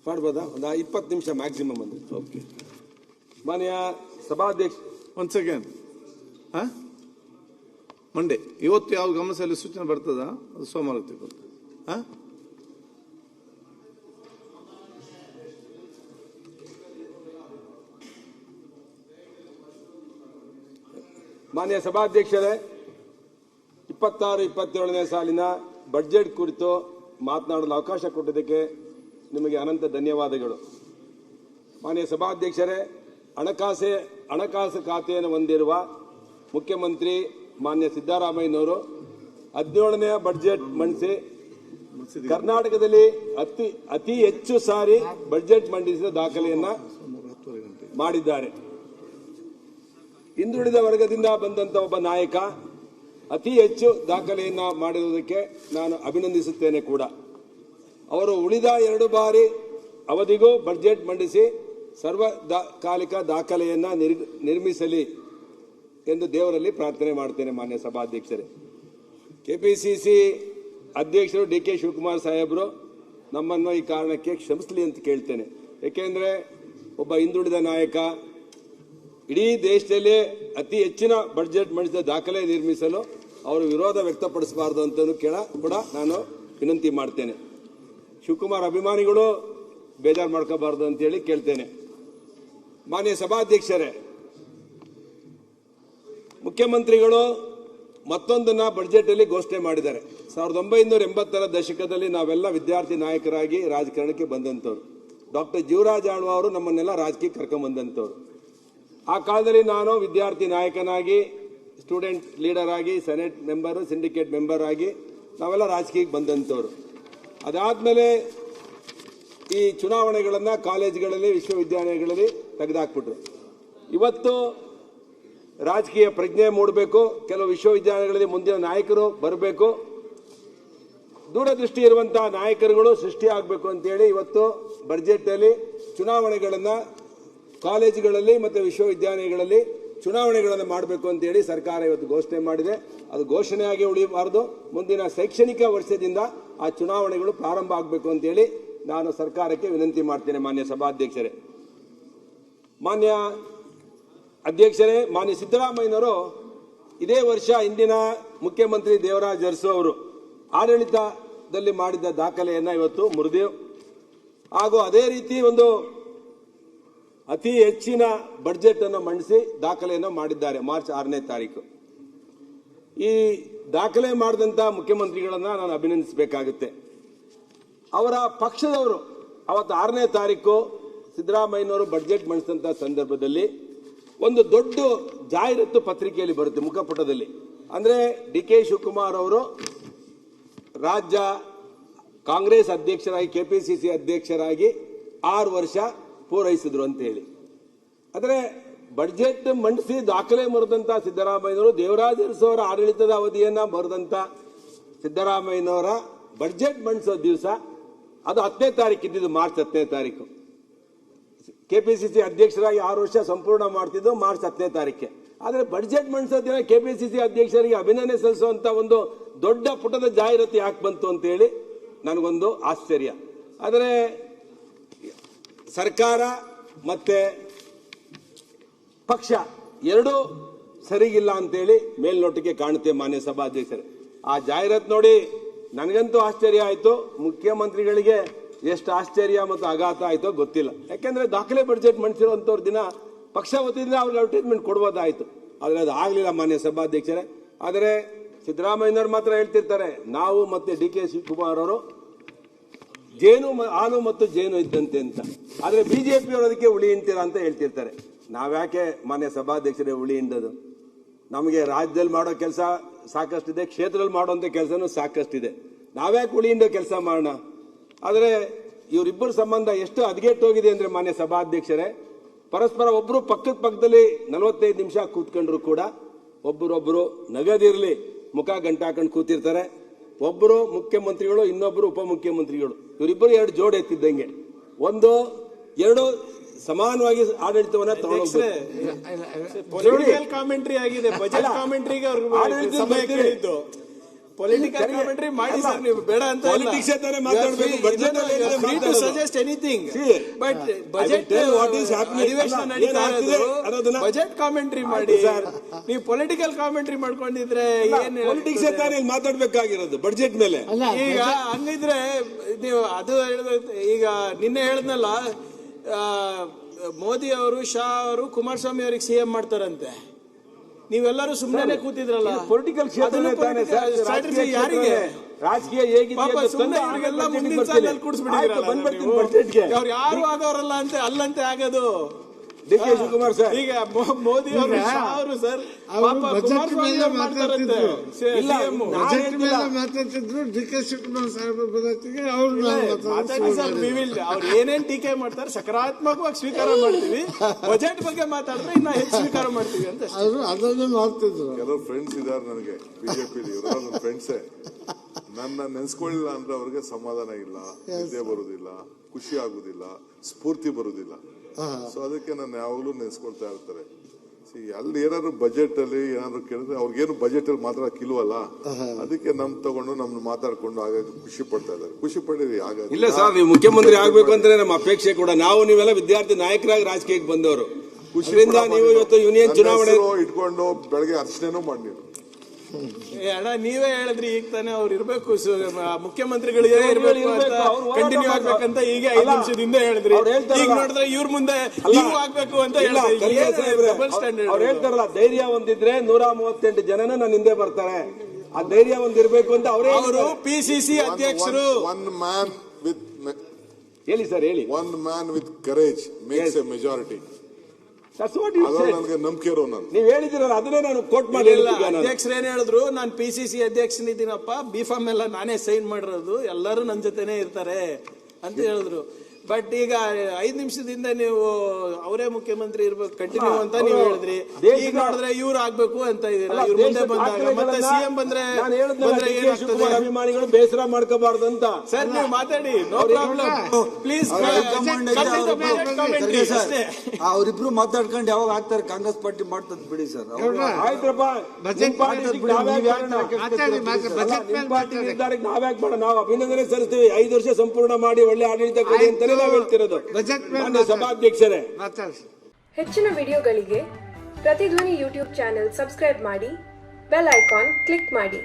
ಮಾಡ್ಬೋದಾ? ಒಂದು 20 ನಿಮಿಷ ಮ್ಯಾಕ್ಸಿಮಮ್ ಅಂದ್ರೆ. ಓಕೆ. ಮಾನ್ಯ ಸಭಾಧ್ಯಕ್ಷ, ಒಂದ್ ಸೆಕೆಂಡ್. ಮಂಡೇ ಇವತ್ತು ಯಾವ ಗಮನದಲ್ಲಿ ಸೂಚನೆ ಬರ್ತದ? ಅದು ಸೋಮವಾರ ತೆಗೆದು. ಮಾನ್ಯ ಸಭಾಧ್ಯಕ್ಷರೇ, 26-27ನೇ ಸಾಲಿನ ಬಡ್ಜೆಟ್ ಕುರಿತು ಮಾತನಾಡಲು ಅವಕಾಶ ಕೊಟ್ಟಿದ್ದಕ್ಕೆ ನಿಮಗೆ ಅನಂತ ಧನ್ಯವಾದಗಳು. ಮಾನ್ಯ ಸಭಾಧ್ಯಕ್ಷರೇ, ಹಣಕಾಸು ಖಾತೆಯನ್ನು ಹೊಂದಿರುವ ಮುಖ್ಯಮಂತ್ರಿ ಮಾನ್ಯ ಸಿದ್ದರಾಮಯ್ಯನವರು 17ನೇ ಬಡ್ಜೆಟ್ ಮಂಡಿಸಿ ಕರ್ನಾಟಕದಲ್ಲಿ ಅತಿ ಹೆಚ್ಚು ಸಾರಿ ಬಡ್ಜೆಟ್ ಮಂಡಿಸಿದ ದಾಖಲೆಯನ್ನ ಮಾಡಿದ್ದಾರೆ. ಹಿಂದುಳಿದ ವರ್ಗದಿಂದ ಬಂದಂತ ಒಬ್ಬ ನಾಯಕ ಅತಿ ಹೆಚ್ಚು ದಾಖಲೆಯನ್ನ ಮಾಡಿರುವುದಕ್ಕೆ ನಾನು ಅಭಿನಂದಿಸುತ್ತೇನೆ ಕೂಡ. ಅವರು ಉಳಿದ 2 ಬಾರಿ ಅವಧಿಗೂ ಬಡ್ಜೆಟ್ ಮಂಡಿಸಿ ಸರ್ವಕಾಲಿಕ ದಾಖಲೆಯನ್ನ ನಿರ್ಮಿಸಲಿ ಎಂದು ದೇವರಲ್ಲಿ ಪ್ರಾರ್ಥನೆ ಮಾಡ್ತೇನೆ. ಮಾನ್ಯ ಸಭಾಧ್ಯಕ್ಷರೇ, ಕೆಪಿಸಿಸಿ ಅಧ್ಯಕ್ಷರು ಡಿ ಕೆ ಶಿವಕುಮಾರ್ ಸಾಹೇಬರು ನಮ್ಮನ್ನು ಈ ಕಾರಣಕ್ಕೆ ಕ್ಷಮಿಸಲಿ ಅಂತ ಕೇಳ್ತೇನೆ. ಏಕೆಂದ್ರೆ ಒಬ್ಬ ಹಿಂದುಳಿದ ನಾಯಕ ಇಡೀ ದೇಶದಲ್ಲೇ ಅತಿ ಹೆಚ್ಚಿನ ಬಡ್ಜೆಟ್ ಮಂಡಿಸಿದ ದಾಖಲೆ ನಿರ್ಮಿಸಲು ಅವರು ವಿರೋಧ ವ್ಯಕ್ತಪಡಿಸಬಾರದು ಅಂತ ಕೂಡ ನಾನು ವಿನಂತಿ ಮಾಡ್ತೇನೆ. ಶಿವಕುಮಾರ್ ಅಭಿಮಾನಿಗಳು ಬೇಜಾರು ಮಾಡ್ಕೋಬಾರದು ಅಂತೇಳಿ ಕೇಳ್ತೇನೆ. ಮಾನ್ಯ ಸಭಾಧ್ಯಕ್ಷರೇ, ಮುಖ್ಯಮಂತ್ರಿಗಳು ಮತ್ತೊಂದನ್ನ ಬಡ್ಜೆಟ್ ಅಲ್ಲಿ ಘೋಷಣೆ ಮಾಡಿದ್ದಾರೆ. 1980ರ ದಶಕದಲ್ಲಿ ನಾವೆಲ್ಲ ವಿದ್ಯಾರ್ಥಿ ನಾಯಕರಾಗಿ ರಾಜಕಾರಣಕ್ಕೆ ಬಂದಂತವ್ರು. ಡಾಕ್ಟರ್ ಜೀವರಾಜ್ ಆಳ್ವ ಅವರು ನಮ್ಮನ್ನೆಲ್ಲ ರಾಜಕೀಯಕ್ಕೆ ಕರ್ಕೊಂಡ್ ಬಂದಂತವ್ರು. ಆ ಕಾಲದಲ್ಲಿ ನಾನು ವಿದ್ಯಾರ್ಥಿ ನಾಯಕನಾಗಿ, ಸ್ಟೂಡೆಂಟ್ ಲೀಡರ್ ಆಗಿ, ಸೆನೆಟ್ ಮೆಂಬರ್, ಸಿಂಡಿಕೇಟ್ ಮೆಂಬರ್ ಆಗಿ ನಾವೆಲ್ಲ ರಾಜಕೀಯಕ್ಕೆ ಬಂದಂತವ್ರು. ಅದಾದ್ಮೇಲೆ ಈ ಚುನಾವಣೆಗಳನ್ನ ಕಾಲೇಜುಗಳಲ್ಲಿ, ವಿಶ್ವವಿದ್ಯಾಲಯಗಳಲ್ಲಿ ತೆಗೆದುಹಾಕ್ಬಿಟ್ರು. ಇವತ್ತು ರಾಜಕೀಯ ಪ್ರಜ್ಞೆ ಮೂಡಬೇಕು, ಕೆಲವು ವಿಶ್ವವಿದ್ಯಾಲಯಗಳಲ್ಲಿ ಮುಂದಿನ ನಾಯಕರು ಬರಬೇಕು, ದೂರದೃಷ್ಟಿ ಇರುವಂತಹ ನಾಯಕರುಗಳು ಸೃಷ್ಟಿ ಆಗಬೇಕು ಅಂತೇಳಿ ಇವತ್ತು ಬಜೆಟ್ ಅಲ್ಲಿ ಚುನಾವಣೆಗಳನ್ನ ಕಾಲೇಜುಗಳಲ್ಲಿ ಮತ್ತು ವಿಶ್ವವಿದ್ಯಾಲಯಗಳಲ್ಲಿ ಚುನಾವಣೆಗಳನ್ನು ಮಾಡಬೇಕು ಅಂತೇಳಿ ಸರ್ಕಾರ ಇವತ್ತು ಘೋಷಣೆ ಮಾಡಿದೆ. ಅದು ಘೋಷಣೆಯಾಗಿ ಉಳಿಯಬಾರದು. ಮುಂದಿನ ಶೈಕ್ಷಣಿಕ ವರ್ಷದಿಂದ ಆ ಚುನಾವಣೆಗಳು ಪ್ರಾರಂಭ ಆಗಬೇಕು ಅಂತೇಳಿ ನಾನು ಸರ್ಕಾರಕ್ಕೆ ವಿನಂತಿ ಮಾಡ್ತೇನೆ. ಮಾನ್ಯ ಸಭಾಧ್ಯಕ್ಷರೇ, ಮಾನ್ಯ ಅಧ್ಯಕ್ಷರೇ, ಮಾನ್ಯ ಸಿದ್ದರಾಮಯ್ಯನವರು ಇದೇ ವರ್ಷ ಇಂದಿನ ಮುಖ್ಯಮಂತ್ರಿ ದೇವರಾಜ್ ಅರಸು ಅವರು ಆಡಳಿತದಲ್ಲಿ ಮಾಡಿದ ದಾಖಲೆಯನ್ನ ಇವತ್ತು ಮುರಿದೇವು. ಹಾಗೂ ಅದೇ ರೀತಿ ಒಂದು ಅತಿ ಹೆಚ್ಚಿನ ಬಡ್ಜೆಟ್ ಅನ್ನು ಮಂಡಿಸಿ ದಾಖಲೆಯನ್ನು ಮಾಡಿದ್ದಾರೆ ಮಾರ್ಚ್ 6ನೇ ತಾರೀಕು. ಈ ದಾಖಲೆ ಮಾಡಿದಂತ ಮುಖ್ಯಮಂತ್ರಿಗಳನ್ನ ನಾನು ಅಭಿನಂದಿಸಬೇಕಾಗುತ್ತೆ. ಅವರ ಪಕ್ಷದವರು ಅವತ್ತು 6ನೇ ತಾರೀಕು ಸಿದ್ದರಾಮಯ್ಯನವರು ಬಡ್ಜೆಟ್ ಮಂಡಿಸಿದಂತ ಸಂದರ್ಭದಲ್ಲಿ ಒಂದು ದೊಡ್ಡ ಜಾಹೀರಾತು ಪತ್ರಿಕೆಯಲ್ಲಿ ಬರುತ್ತೆ, ಮುಖಪುಟದಲ್ಲಿ. ಅಂದ್ರೆ ಡಿ ಕೆ ಶಿವಕುಮಾರ್ ಅವರು ರಾಜ್ಯ ಕಾಂಗ್ರೆಸ್ ಅಧ್ಯಕ್ಷರಾಗಿ, ಕೆಪಿಸಿಸಿ ಅಧ್ಯಕ್ಷರಾಗಿ 6 ವರ್ಷ ಪೂರೈಸಿದ್ರು ಅಂತ ಹೇಳಿ. ಆದರೆ ಬಡ್ಜೆಟ್ ಮಂಡಿಸಿ ದಾಖಲೆ ಮರೆದಂತ ಸಿದ್ದರಾಮಯ್ಯನವರು, ದೇವರಾಜ ಅರಸು ಅವರ ಆಡಳಿತದ ಅವಧಿಯನ್ನ ಮರೆದಂತ ಸಿದ್ದರಾಮಯ್ಯನವರ ಬಡ್ಜೆಟ್ ಮಂಡಿಸೋ ದಿವಸ ಅದು 10ನೇ ತಾರೀಕು ಇದ್ದಿದ್ದು, ಮಾರ್ಚ್ 10ನೇ ತಾರೀಕು. ಕೆಪಿಸಿಸಿ ಅಧ್ಯಕ್ಷರಾಗಿ 6 ವರ್ಷ ಸಂಪೂರ್ಣ ಮಾಡ್ತಿದ್ದು ಮಾರ್ಚ್ 10ನೇ ತಾರೀಕೆ. ಆದರೆ ಬಡ್ಜೆಟ್ ಮಂಡಿಸೋ ದಿನ ಕೆಪಿಸಿಸಿ ಅಧ್ಯಕ್ಷರಿಗೆ ಅಭಿನಂದನೆ ಸಲ್ಲಿಸುವಂತ ಒಂದು ದೊಡ್ಡ ಪುಟದ ಜಾಹೀರಾತು ಯಾಕೆ ಬಂತು ಅಂತ ಹೇಳಿ ನನಗೊಂದು ಆಶ್ಚರ್ಯ. ಆದರೆ ಸರ್ಕಾರ ಮತ್ತೆ ಪಕ್ಷ ಎರಡೂ ಸರಿಗಿಲ್ಲ ಅಂತೇಳಿ ಮೇಲ್ನೋಟಕ್ಕೆ ಕಾಣುತ್ತೆ. ಮಾನ್ಯ ಸಭಾಧ್ಯಕ್ಷರೇ, ಆ ಜಾಹೀರಾತು ನೋಡಿ ನನಗಂತೂ ಆಶ್ಚರ್ಯ ಆಯಿತು. ಮುಖ್ಯಮಂತ್ರಿಗಳಿಗೆ ಎಷ್ಟು ಆಶ್ಚರ್ಯ ಮತ್ತು ಆಘಾತ ಆಯಿತೋ ಗೊತ್ತಿಲ್ಲ. ಯಾಕೆಂದ್ರೆ ದಾಖಲೆ ಬಡ್ಜೆಟ್ ಮಂಡಿಸಿರುವಂತವ್ರ ದಿನ ಪಕ್ಷ ವತಿಯಿಂದ ಅವ್ರಿಗೆ ಅಡ್ವರ್ಟೈಸ್ಮೆಂಟ್ ಕೊಡ್ಬೋದಾಯಿತು. ಆದರೆ ಅದು ಆಗಲಿಲ್ಲ ಮಾನ್ಯ ಸಭಾಧ್ಯಕ್ಷರೇ. ಆದರೆ ಸಿದ್ದರಾಮಯ್ಯನವರು ಮಾತ್ರ ಹೇಳ್ತಿರ್ತಾರೆ, ನಾವು ಮತ್ತೆ ಡಿ ಕೆ ಶಿವಕುಮಾರ್ ಅವರು ಹಾಲು ಮತ್ತು ಜೇನು ಇದ್ದಂತೆ ಅಂತ. ಆದರೆ ಬಿಜೆಪಿಯವರು ಅದಕ್ಕೆ ಹುಳಿ ಹಿಂಡ್ತೀರಾ ಅಂತ ಹೇಳ್ತಿರ್ತಾರೆ. ನಾವ್ಯಾಕೆ ಮಾನ್ಯ ಸಭಾಧ್ಯಕ್ಷರೇ ಹುಳಿ ಹಿಂಡೋದು? ನಮಗೆ ರಾಜ್ಯದಲ್ಲಿ ಮಾಡೋ ಕೆಲಸ ಸಾಕಷ್ಟಿದೆ, ಕ್ಷೇತ್ರದಲ್ಲಿ ಮಾಡುವಂತ ಕೆಲಸನೂ ಸಾಕಷ್ಟಿದೆ. ನಾವ್ಯಾಕೆ ಹುಳಿ ಹಿಂಡೋ ಕೆಲಸ ಮಾಡೋಣ? ಆದರೆ ಇವರಿಬ್ಬರ ಸಂಬಂಧ ಎಷ್ಟು ಹದಗೆಟ್ಟೋಗಿದೆ ಅಂದ್ರೆ ಮಾನ್ಯ ಸಭಾಧ್ಯಕ್ಷರೇ, ಪರಸ್ಪರ ಒಬ್ರು ಪಕ್ಕದಲ್ಲಿ 45 ನಿಮಿಷ ಕೂತ್ಕೊಂಡ್ರು ಕೂಡ ಒಬ್ಬರೊಬ್ರು ನಗದಿರ್ಲಿ ಮುಖ ಗಂಟಾಕೊಂಡು ಕೂತಿರ್ತಾರೆ. ಒಬ್ಬರು ಮುಖ್ಯಮಂತ್ರಿಗಳು, ಇನ್ನೊಬ್ಬರು ಉಪಮುಖ್ಯಮಂತ್ರಿಗಳು, ಇವರಿಬ್ಬರು 2 ಜೋಡಿ ಎತ್ತಿದ್ದಂಗೆ. 1-2 ಸಮಾನವಾಗಿ ಆಡಳಿತವನ್ನ ತಗೊಂಡು ಕಾಮೆಂಟ್ರಿ ಆಗಿದೆ. ಬಜೆಟ್ ಕಾಮೆಂಟ್ರಿಗೆ ಪೊಲಿಟಿಕಲ್ ಕಾಮೆಂಟ್ರಿ ಮಾಡಿ ಸರ್, ನೀವು ಬೇಡ ಅಂತ Politics ತಾನೇ ಮಾತಾಡ್ಬೇಕು, budget ಅಲ್ಲಿ ಏನಿದೆ ಮಾತಾಡೋದು. Suggest anything, See, but I will budget tell what is happening. ಅಧಿವೇಶನ ಅಲ್ಲ, ನಡೀತಾ ಏನಾಗ್ತಿದೆ ಇರೋದು, ಅನ್ನೋದನ್ನ- ಬಜೆಟ್ ಕಾಮೆಂಟ್ರಿ ಮಾಡಿ. ನೀವು ಪೊಲಿಟಿಕಲ್ ಕಾಮೆಂಟ್ರಿ ಮಾಡ್ಕೊಂಡಿದ್ರೆ ಏನ್ ಪಾಲಿಟಿಕ್ಸ್ ತಾನೇ ಇಲ್ಲಿ ಮಾತಾಡ್ಬೇಕಾಗಿರೋದು ಬಡ್ಜೆಟ್ ಮೇಲೆ. ಈಗ ಹಂಗಿದ್ರೆ ನೀವು ಅದು ಈಗ ನಿನ್ನೆ ಹೇಳಿದ್ನಲ್ಲ, ಮೋದಿ ಅವರು, ಶಾ ಅವರು ಕುಮಾರಸ್ವಾಮಿ ಅವರಿಗೆ ಸಿಎಂ ಮಾಡ್ತಾರಂತೆ. ನೀವೆಲ್ಲರೂ ಸುಮ್ಮನೆ ಕೂತಿದ್ರಲ್ಲ. ಪೊಲಿಟಿಕಲ್ ಕ್ಷೇತ್ರನೇ ತಾನೇ ಸರ್, ಸ್ಟ್ರಾಟಜಿ ಯಾರಿಗೆ? ರಾಜಕೀಯ ಹೇಗಿದೆ ಪಾಪ ಅಂತ ಸುಮ್ಮನೆ ತಂದು ಇವರಿಗೆಲ್ಲ ಆಮೇಲೆ ಮುಂದಿನ ಬರ್ತೀನಿ. ಸಾಲಿನಲ್ಲಿ ಕೂಡಿಸ್ಬಿಟ್ಟಿದ್ದೀರಲ್ಲ ಆಯ್ತು, ಬಂದ್ಬಿಡ್ತೀನಿ ನೀವು. ಬಡ್ಜೆಟ್ಗೆ. ಅವ್ರು ಯಾರು ಆಗೋರಲ್ಲ ಅಂತ ಅಲ್ಲಂತೆ ಆಗೋದು. ಡಿ ಕೆ ಶಿವಕುಮಾರ್ ಸರ್ ಈಗ ಮೋದಿ ಅವರು, ಶಾ ಅವರು ಸರ್ ಪಾಪ ಕುಮಾರಸ್ವಾಮಿ ಅವ್ರು ಮಾಡ್ತಾರಂತೆ CM. ಬಜೆಟ್ ಮೇಲೆ ಮಾತಾಡ್ತಿದ್ರು ಡಿ ಕೆ ಶಿವಕುಮಾರ್ ಸಾಹೇಬ್ ಬದಲಿಗೆ ಅವ್ರು ಮಾತಾಡಿ ಸರ್, ಅವ್ರು ಏನೇನ್ ಟೀಕೆ ಮಾಡ್ತಾರೆ ಸಕಾರಾತ್ಮಕವಾಗಿ ಸ್ವೀಕಾರ ಮಾಡ್ತೀವಿ. ಬಜೆಟ್ ಬಗ್ಗೆ ಮಾತಾಡಿದ್ರೆ ಇನ್ನ ಹೆಚ್ಚು ಸ್ವೀಕಾರ ಮಾಡ್ತೀವಿ ಅಂತ. ಅವರು ಅದನ್ನೇ ಮಾಡ್ತಿದ್ರು. ಕೆಲವರು ಫ್ರೆಂಡ್ಸ್ ಇದ್ದಾರೆ ನನಗೆ ಬಿಜೆಪಿ, ಇವರೆಲ್ಲ ನನ್ನ ಫ್ರೆಂಡ್ಸೇ. ನನ್ನ ನೆನ್ಸ್ಕೊಳ್ಳಿಲ್ಲ ಅಂದ್ರೆ ಅವ್ರಿಗೆ ಸಮಾಧಾನ ಇಲ್ಲ, ನಿದ್ದೆ ಬರುದಿಲ್ಲ, ಖುಷಿ ಆಗುದಿಲ್ಲ, ಸ್ಫೂರ್ತಿ ಬರುದಿಲ್ಲ. ಸೊ ಅದಕ್ಕೆ ನಾನು ಯಾವಾಗಲೂ ನೆನ್ಸ್ಕೊಳ್ತಾ ಇರ್ತಾರೆ. ಅಲ್ಲಿ ಏನಾದ್ರು ಬಜೆಟ್ ಅಲ್ಲಿ ಏನಾದ್ರು ಕೇಳಿದ್ರೆ ಅವ್ರಿಗೇನು ಬಜೆಟ್ ಅಲ್ಲಿ ಮಾತಾಡಕ್ ಇಲ್ವಲ್ಲ, ಅದಕ್ಕೆ ತಗೊಂಡು ನಮ್ನ ಮಾತಾಡ್ಕೊಂಡು ಆಗಾಗ ಖುಷಿ ಪಡ್ತಾ ಇದ್ದಾರೆ. ಖುಷಿ ಪಡಿರಿ. ಆಗ ಇಲ್ಲ ಸರ್, ನೀವು ಮುಖ್ಯಮಂತ್ರಿ ಆಗ್ಬೇಕು ಅಂದ್ರೆ ನಮ್ಮ ಅಪೇಕ್ಷೆ ಕೂಡ. ನಾವು ನೀವೆಲ್ಲ ವಿದ್ಯಾರ್ಥಿ ನಾಯಕರಾಗಿ ರಾಜಕೀಯಕ್ಕೆ ಬಂದವರು. ಖುಷಿಯಿಂದ ನೀವು ಇವತ್ತು ಯೂನಿಯನ್ ಚುನಾವಣೆ ಇಟ್ಕೊಂಡು ಬೆಳಗ್ಗೆ ಅರ್ಚನೆನೂ ಮಾಡಿ ನೀವು ಅಣ್ಣ ನೀವೇ ಹೇಳಿದ್ರಿ ಈಗ ತಾನೇ ಅವ್ರು ಇರ್ಬೇಕು, ಮುಖ್ಯಮಂತ್ರಿಗಳಿಗೆ ಇರ್ಬೇಕು ಅಂತ, ಕಂಟಿನ್ಯೂ ಆಗ್ಬೇಕಂತ ಈಗ 5 ನಿಮಿಷದಿಂದ ಹೇಳಿದ್ರಿ. ಈಗ ನೋಡಿದ್ರೆ ಇವ್ರ ಮುಂದೆ ನೀವು ಆಗ್ಬೇಕು ಅಂತ ಡಬಲ್ ಸ್ಟ್ಯಾಂಡರ್ಡ್. ಅವ್ರು ಹೇಳ್ತಾರಲ್ಲ, ಧೈರ್ಯ ಒಂದಿದ್ರೆ 138 ಜನನ ನನ್ನ ಹಿಂದೆ ಬರ್ತಾರೆ. ಆ ಧೈರ್ಯ ಒಂದಿರ್ಬೇಕು ಅಂತ ಅವರು PCC ಅಧ್ಯಕ್ಷರು. ಒನ್ ಮ್ಯಾನ್ ವಿತ್ ಹೇಳಿ ಸರ್, ಹೇಳಿ. One man with courage makes A majority. ನನಗೆ ನಂಬಿಕೆ ಇರೋ ನಾನು. ನೀವು ಹೇಳಿದಿರಲ್ಲ, ಅದನ್ನೇ ನಾನು ಕೋಟ್ ಮಾಡಿ. ಅಧ್ಯಕ್ಷರು ಏನ್ ಹೇಳಿದ್ರು, ನಾನು PCC ಅಧ್ಯಕ್ಷನಿದ್ದೀನಪ್ಪ, ಬಿಫಾರ್ಮ್ ಎಲ್ಲ ನಾನೇ ಸೈನ್ ಮಾಡಿರೋದು, ಎಲ್ಲರೂ ನನ್ನ ಜೊತೆನೆ ಇರ್ತಾರೆ ಅಂತ ಹೇಳಿದ್ರು. ಬಟ್ ಈಗ 5 ನಿಮಿಷದಿಂದ ನೀವು ಅವರೇ ಮುಖ್ಯಮಂತ್ರಿ ಇರ್ಬೇಕು ಕಂಟಿನ್ಯೂ ಅಂತ ನೀವು ಹೇಳಿದ್ರಿ. ಈಗ ನೋಡಿದ್ರೆ ಇವ್ರು ಆಗ್ಬೇಕು ಅಂತ ಇದೀರಾ. ಇವ್ರ ಮುಂದೆ ಬಂದಾಗ ಮತ್ತೆ CM ಬಂದ್ರೆ ಏನಾಗ್ತದೆ? ಅಭಿಮಾನಿಗಳು ಬೇಸರ ಮಾಡ್ಕೋಬಾರ್ದು ಅಂತ. ಸರ್ ನೀವು ಮಾತಾಡಿ, ನೋ ಪ್ರಾಬ್ಲಮ್, ಪ್ಲೀಸ್. ಅವರಿಬ್ರು ಮಾತಾಡ್ಕೊಂಡು ಯಾವಾಗ ಆಗ್ತಾರೆ, ಕಾಂಗ್ರೆಸ್ ಪಾರ್ಟಿ ಮಾಡ್ತದ್ ಬಿಡಿ ಸರ್. ಆಯ್ತಪ್ಪ, ಬಜೆಟ್ ನಿರ್ಧಾರಕ್ಕೆ ನಾವ್ಯಾಕೆ ಬೇಡ, ನಾವು ಅಭಿನಂದನೆ ಸಲ್ಲಿಸ್ತೀವಿ. 5 ವರ್ಷ ಸಂಪೂರ್ಣ ಮಾಡಿ ಒಳ್ಳೆ ಆಡಳಿತ ಕೊಡಿ ಅಂತಾನೆ ನಾವು ಹೇಳ್ತಿರೋದು. ಮಾನ್ಯ ಸಭಾಧ್ಯಕ್ಷರೇ, ಹೆಚ್ಚಿನ ವಿಡಿಯೋಗಳಿಗೆ ಪ್ರತಿಧ್ವನಿ ಯೂಟ್ಯೂಬ್ ಚಾನೆಲ್ ಸಬ್ಸ್ಕ್ರೈಬ್ ಮಾಡಿ, ಬೆಲ್ ಐಕಾನ್ ಕ್ಲಿಕ್ ಮಾಡಿ.